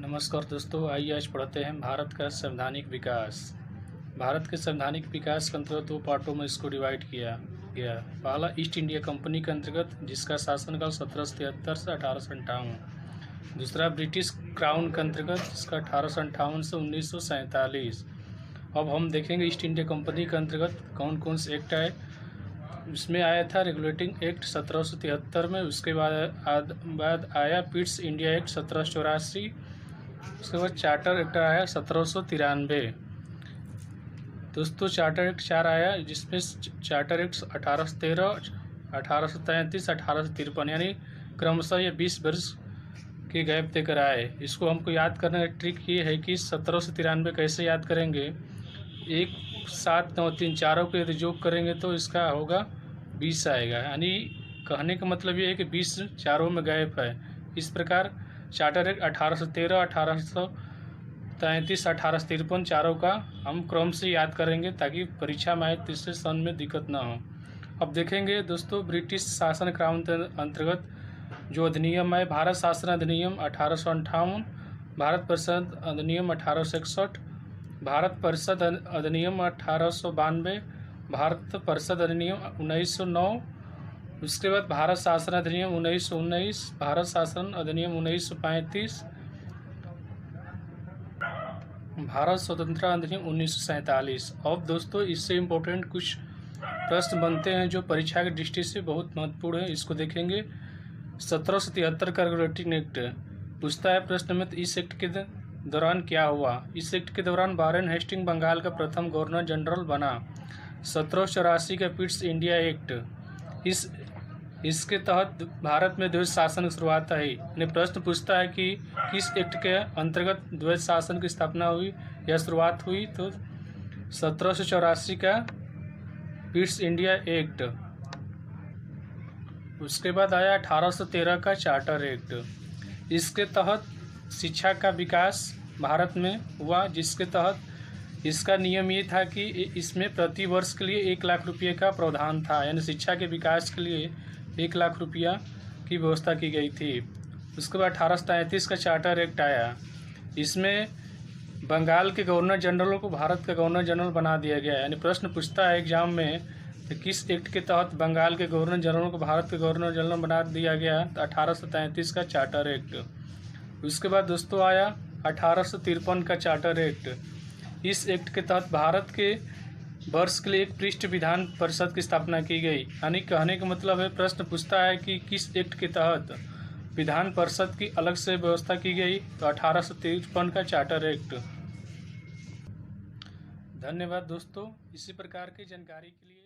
नमस्कार दोस्तों, आइए आज पढ़ते हैं भारत का संवैधानिक विकास। भारत के संवैधानिक विकास के अंतर्गत दो पार्टों में इसको डिवाइड किया गया। पहला ईस्ट इंडिया कंपनी के अंतर्गत, जिसका शासनकाल 1773 से 1857। दूसरा ब्रिटिश क्राउन के अंतर्गत, जिसका 1858 से 1947। अब हम देखेंगे ईस्ट इंडिया कंपनी के अंतर्गत कौन कौन से एक्ट आए। इसमें आया था रेगुलेटिंग एक्ट 1773 में। उसके बाद आया पिट्स इंडिया एक्ट 1784। उसके बाद चार्टर एक्ट आया 1793। दोस्तों, चार्टर एक्ट 4 आया, जिसमें चार्टर एक्ट 1813, 1833, 1853, यानी क्रमशः ये 20 वर्ष के गैप देकर आए। इसको हमको याद करने का ट्रिक ये है कि 1793 कैसे याद करेंगे। 1, 7, 9, 3 चारों को यदि जोग करेंगे तो इसका होगा 20 आएगा। यानी कहने का मतलब ये है कि 20 चारों में गैप है। इस प्रकार चार्टर एक्ट 1813, 1833, 1853 चारों का हम क्रम से याद करेंगे ताकि परीक्षा में आए तीसरे सन में दिक्कत ना हो। अब देखेंगे दोस्तों, ब्रिटिश शासन क्राउन के अंतर्गत जो अधिनियम है, भारत शासन अधिनियम 1858, भारत परिषद अधिनियम 1861, भारत परिषद अधिनियम 1892, भारत परिषद अधिनियम 1909। उसके बाद भारत शासन अधिनियम 1919, भारत शासन अधिनियम 1935, भारत स्वतंत्रता अधिनियम 1947। अब दोस्तों, इससे इम्पोर्टेंट कुछ प्रश्न बनते हैं जो परीक्षा की दृष्टि से बहुत महत्वपूर्ण है। इसको देखेंगे। 1773 का रेगुलेटिंग एक्ट पूछता है प्रश्न में, तो इस एक्ट के दौरान क्या हुआ। इस एक्ट के दौरान वारेन हेस्टिंग बंगाल का प्रथम गवर्नर जनरल बना। 1784 का पिट्स इंडिया एक्ट, इसके तहत भारत में द्वैध शासन की शुरुआत हुई। ने प्रश्न पूछता है कि किस एक्ट के अंतर्गत द्वैध शासन की स्थापना हुई या शुरुआत हुई, तो 1784 का पिट्स इंडिया एक्ट। उसके बाद आया 1813 का चार्टर एक्ट। इसके तहत शिक्षा का विकास भारत में हुआ, जिसके तहत इसका नियम ये था कि इसमें प्रति वर्ष के लिए 1 लाख रुपये का प्रावधान था। यानी शिक्षा के विकास के लिए 1 लाख रुपया की व्यवस्था की गई थी। उसके बाद 1833 का चार्टर एक्ट आया। इसमें बंगाल के गवर्नर जनरल को भारत का गवर्नर जनरल बना दिया गया। यानी प्रश्न पूछता है एग्जाम में, तो किस एक्ट के तहत बंगाल के गवर्नर जनरल को भारत के गवर्नर जनरल बना दिया गया, तो 1833 का चार्टर एक्ट। उसके बाद दोस्तों आया 1853 का चार्टर एक्ट। इस एक्ट के तहत भारत के वर्ष के लिए एक पृष्ठ विधान परिषद की स्थापना की गई। यानी कहने का मतलब है, प्रश्न पूछता है कि किस एक्ट के तहत विधान परिषद की अलग से व्यवस्था की गई, तो 1853 का चार्टर एक्ट। धन्यवाद दोस्तों, इसी प्रकार की जानकारी के लिए